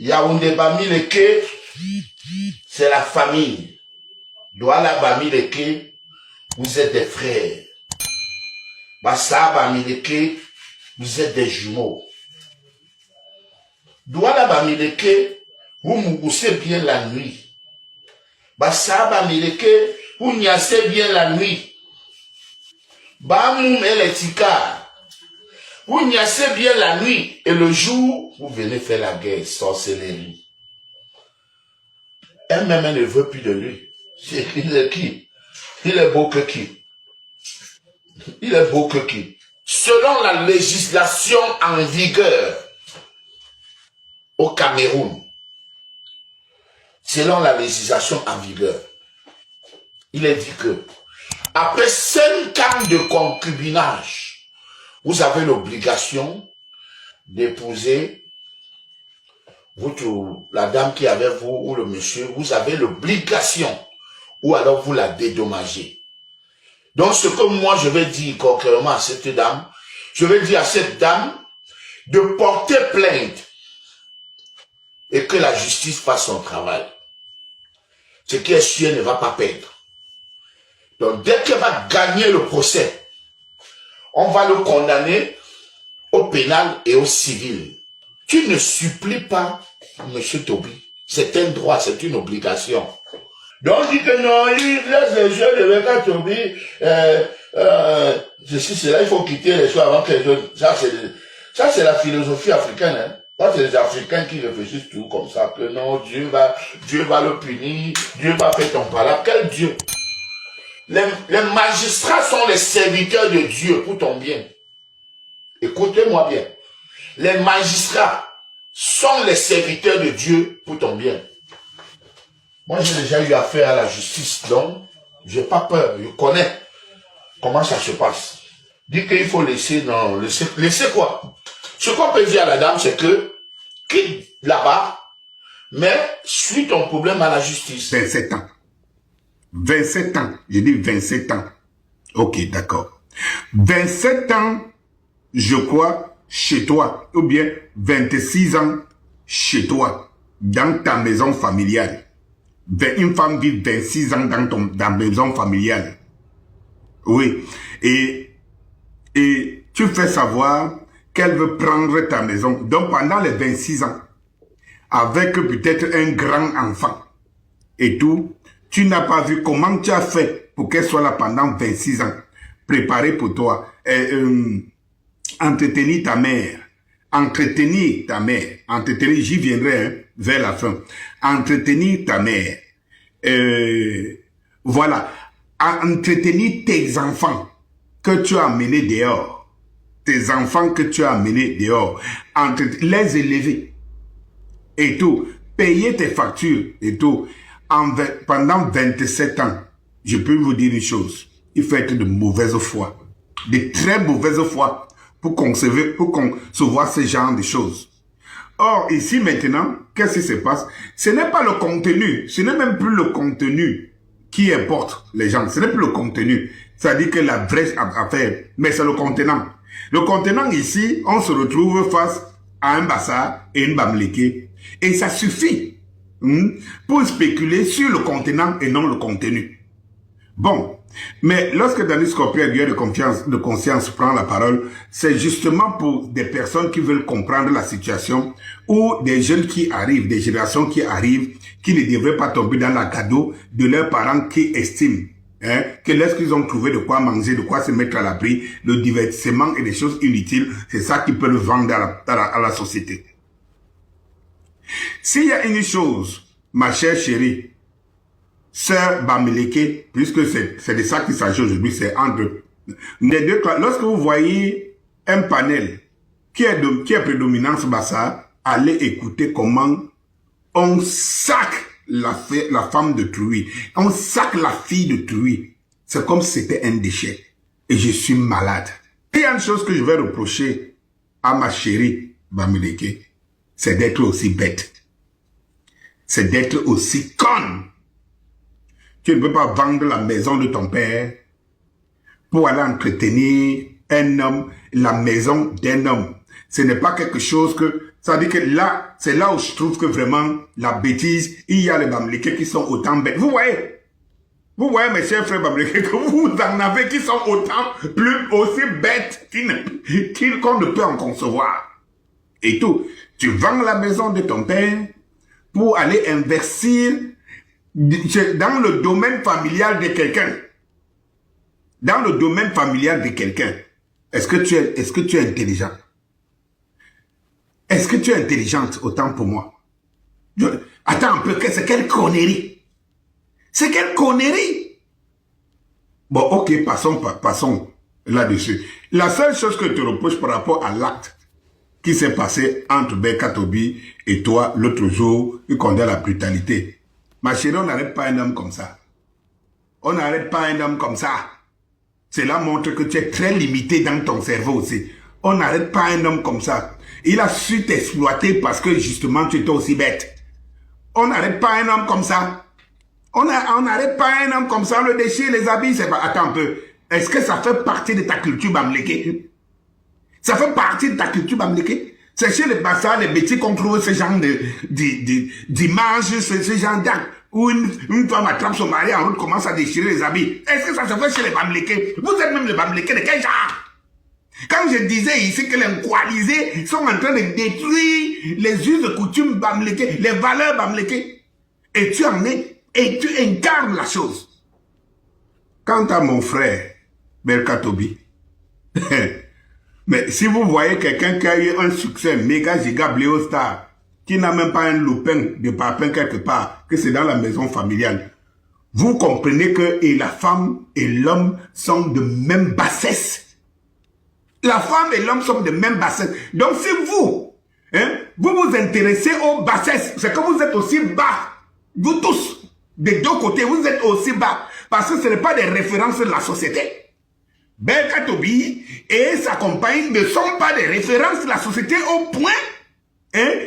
Yaoundé Bamileke, c'est la famille. Douala Bamileke, vous êtes des frères. Bassa Bamileke, vous êtes des jumeaux. Douala Bamileke, vous moussez bien la nuit. Bassa Bamileke, vous niassez bien la nuit. Bamoum Eletika, vous niassez bien la nuit. Et le jour, vous venez faire la guerre, sorcellerie. Elle-même ne veut plus de lui. Il est qui? Il est beau que qui? Il est beau que qui? Selon la législation en vigueur au Cameroun, selon la législation en vigueur, il est dit que après 5 ans de concubinage, vous avez l'obligation d'épouser la dame qui est avec vous ou le monsieur, vous avez l'obligation, ou alors vous la dédommagez. Donc ce que moi je vais dire concrètement à cette dame, je vais dire à cette dame de porter plainte et que la justice fasse son travail. Ce qui est sûr, elle ne va pas perdre. Donc dès qu'elle va gagner le procès, on va le condamner au pénal et au civil. Tu ne supplies pas, monsieur Toby. C'est un droit, c'est une obligation. Donc, on dit que non, il laisse les jeux de Beka Toby, ceci, cela, il faut quitter les choses avant que les jeunes. Ça, c'est la philosophie africaine, hein. Ça, c'est les Africains qui réfléchissent tout comme ça, que non, Dieu va le punir, Dieu va faire ton palabre. Quel Dieu? Les magistrats sont les serviteurs de Dieu pour ton bien. Écoutez-moi bien. Les magistrats sont les serviteurs de Dieu pour ton bien. Moi, j'ai déjà eu affaire à la justice, donc j'ai pas peur. Je connais comment ça se passe. Dit qu'il faut laisser, non, laisser quoi? Ce qu'on peut dire à la dame, c'est que quitte là-bas, mais suis ton problème à la justice. 27 ans. 27 ans. Je dis 27 ans. Ok, d'accord. 27 ans, je crois, chez toi. Ou bien 26 ans chez toi. Dans ta maison familiale. Une femme vit 26 ans dans ta maison familiale. Oui. Et tu fais savoir qu'elle veut prendre ta maison. Donc pendant les 26 ans, avec peut-être un grand enfant et tout, tu n'as pas vu comment tu as fait pour qu'elle soit là pendant 26 ans. Préparer pour toi. Entretenir ta mère. Entretenir ta mère. Entretenir, j'y viendrai hein, vers la fin. Entretenir ta mère. Voilà. Entretenir tes enfants que tu as amenés dehors. Tes enfants que tu as amenés dehors. Les élever. Et tout. Payer tes factures et tout. Pendant 27 ans, je peux vous dire une chose. Il faut être de mauvaise foi. De très mauvaise foi pour concevoir ce genre de choses. Or, ici maintenant, qu'est-ce qui se passe? Ce n'est pas le contenu, ce n'est même plus le contenu qui importe les gens. Ce n'est plus le contenu. C'est-à-dire que la vraie affaire, mais c'est le contenant. Le contenant ici, on se retrouve face à un Bassa et une Bamileke. Et ça suffit pour spéculer sur le contenant et non le contenu. Bon, mais lorsque Denis Koppé, de conscience, prend la parole, c'est justement pour des personnes qui veulent comprendre la situation ou des jeunes qui arrivent, des générations qui arrivent, qui ne devraient pas tomber dans la cadeau de leurs parents qui estiment que lorsqu'ils ont trouvé de quoi manger, de quoi se mettre à l'abri, le divertissement et des choses inutiles, c'est ça qu'ils peuvent vendre à la société. S'il y a une chose, ma chère chérie, Sœur Bamileke, puisque c'est de ça qu'il s'agit aujourd'hui, c'est entre les deux. Lorsque vous voyez un panel qui est prédominance Bassa, allez écouter comment on sac la femme de Trouy, on sac la fille de Trouy. C'est comme si c'était un déchet. Et je suis malade. Il y a une chose que je vais reprocher à ma chérie Bamileke, c'est d'être aussi bête. C'est d'être aussi conne. Tu ne peux pas vendre la maison de ton père pour aller entretenir un homme, la maison d'un homme. Ce n'est pas quelque chose que Ça veut dire que là, c'est là où je trouve que vraiment, la bêtise, il y a les Bamileke qui sont autant bêtes. Vous voyez, mes chers frères Bamileke, que vous en avez qui sont autant, aussi bêtes qu'on ne peut en concevoir. Et tout. Tu vends la maison de ton père pour aller investir dans le domaine familial de quelqu'un. Dans le domaine familial de quelqu'un. Est-ce que tu es intelligent? Est-ce que tu es intelligente autant pour moi? Attends un peu, c'est quelle connerie? C'est quelle connerie? Bon, ok, passons là-dessus. La seule chose que je te reproche par rapport à l'acte qui s'est passé entre Berka Tobi et toi l'autre jour, qui condamne la brutalité. Ma chérie, on n'arrête pas un homme comme ça. On n'arrête pas un homme comme ça. Cela montre que tu es très limité dans ton cerveau aussi. On n'arrête pas un homme comme ça. Il a su t'exploiter parce que justement tu étais aussi bête. On n'arrête pas un homme comme ça. On n'arrête pas un homme comme ça, le déchire, les habits, c'est pas... Attends un peu. Est-ce que ça fait partie de ta culture bamileke? Ça fait partie de ta culture bamileke? C'est chez les bassards, les bêtises qu'on trouve ce genre d'images, ce genre d'actes où une femme attrape son mari en route, commence à déchirer les habits. Est-ce que ça se fait chez les bamileke? Vous êtes même les bamileke de quel genre? Quand je disais ici que les coalisés sont en train de détruire les us de coutumes bamileke, les valeurs bamileke, et tu en es, et tu incarnes la chose. Quant à mon frère, Berka Tobi, mais si vous voyez quelqu'un qui a eu un succès méga giga bléo star, qui n'a même pas un loupin de papin quelque part, que c'est dans la maison familiale, vous comprenez que et la femme et l'homme sont de même bassesse. La femme et l'homme sont de même bassesse. Donc si vous, vous vous intéressez aux bassesses, c'est que vous êtes aussi bas. Vous tous, des deux côtés, vous êtes aussi bas. Parce que ce n'est pas des références de la société. Berka Tobi et sa compagne ne sont pas des références de la société au point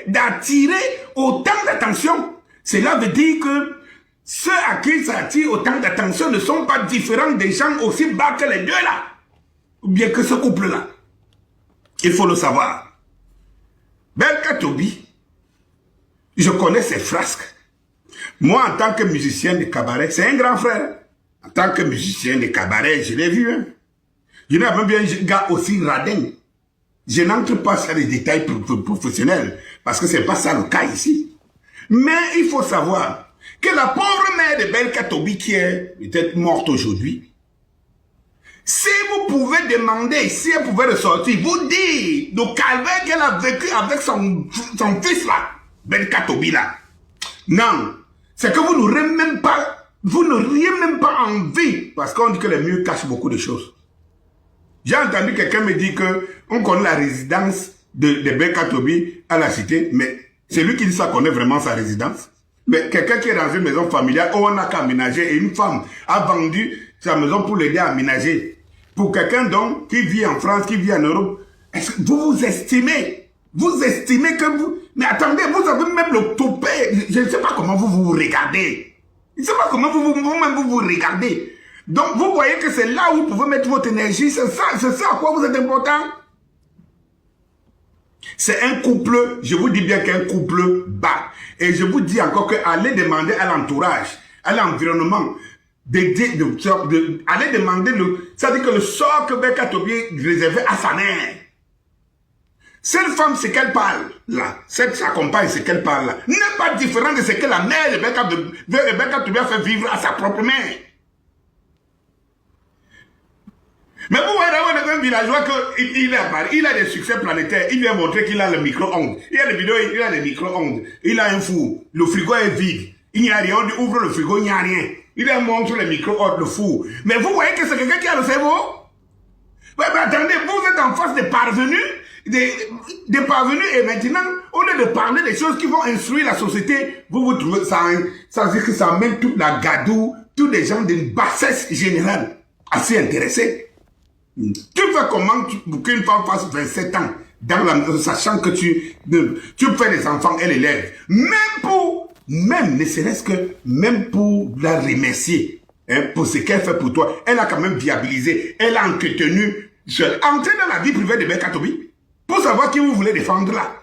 d'attirer autant d'attention. Cela veut dire que ceux à qui ça attire autant d'attention ne sont pas différents des gens aussi bas que les deux là. Ou bien que ce couple-là. Il faut le savoir. Berka Tobi, je connais ses frasques. Moi, en tant que musicien de cabaret, c'est un grand frère. En tant que musicien de cabaret, je l'ai vu. Hein. Je n'ai même bien un gars aussi radin. Je n'entre pas sur les détails professionnels, parce que ce n'est pas ça le cas ici. Mais il faut savoir que la pauvre mère de Berka Tobi, qui est peut-être morte aujourd'hui, si vous pouvez demander, si elle pouvait ressortir, vous dire le calvaire qu'elle a vécu avec son fils là, Berka Tobi là. Non, c'est que vous n'aurez même pas, vous n'auriez même pas envie, parce qu'on dit que les murs cachent beaucoup de choses. J'ai entendu quelqu'un me dire que on connaît la résidence de Berka Tobi à la cité, mais c'est lui qui dit ça connaît vraiment sa résidence. Mais quelqu'un qui est dans une maison familiale où on n'a qu'à aménager et une femme a vendu sa maison pour l'aider à aménager. Pour quelqu'un donc qui vit en France, qui vit en Europe, est-ce que vous estimez que vous... Mais attendez, vous avez même le toupet. Je ne sais pas comment vous regardez. Je ne sais pas comment vous regardez. Donc vous voyez que c'est là où vous pouvez mettre votre énergie. C'est ça à quoi vous êtes important. C'est un couple, je vous dis bien qu'un couple bas. Et je vous dis encore que allez demander à l'entourage, à l'environnement, allez demander c'est-à-dire que le sort que Berka Tobi réservé à sa mère. Cette femme, c'est qu'elle parle là, sa compagne, c'est qu'elle parle là, n'est pas différent de ce que la mère de Berka Tobi a fait vivre à sa propre mère. Mais vous voyez, on est un villageois qu'il est à Paris, il a des succès planétaires, il vient montrer qu'il a le micro-ondes. Il y a des vidéos, il a des micro-ondes, il a un four, le frigo est vide, il n'y a rien, on ouvre le frigo, il n'y a rien. Il montre les micro-ondes, le four. Mais vous voyez que c'est quelqu'un qui a le cerveau. Ouais, mais attendez, vous êtes en face des parvenus, des parvenus, et maintenant, au lieu de parler des choses qui vont instruire la société, vous trouvez ça veut dire que ça amène toute la gadoue, tous les gens d'une bassesse générale, assez intéressés. Tu fais comment pour qu'une femme fasse 27 ans, sachant que tu fais des enfants, elle élève. Même, ne serait-ce que, même pour la remercier, pour ce qu'elle fait pour toi, elle a quand même viabilisé, elle a entretenu seule. Entrez dans la vie privée de Berka Tobi, pour savoir qui vous voulez défendre là.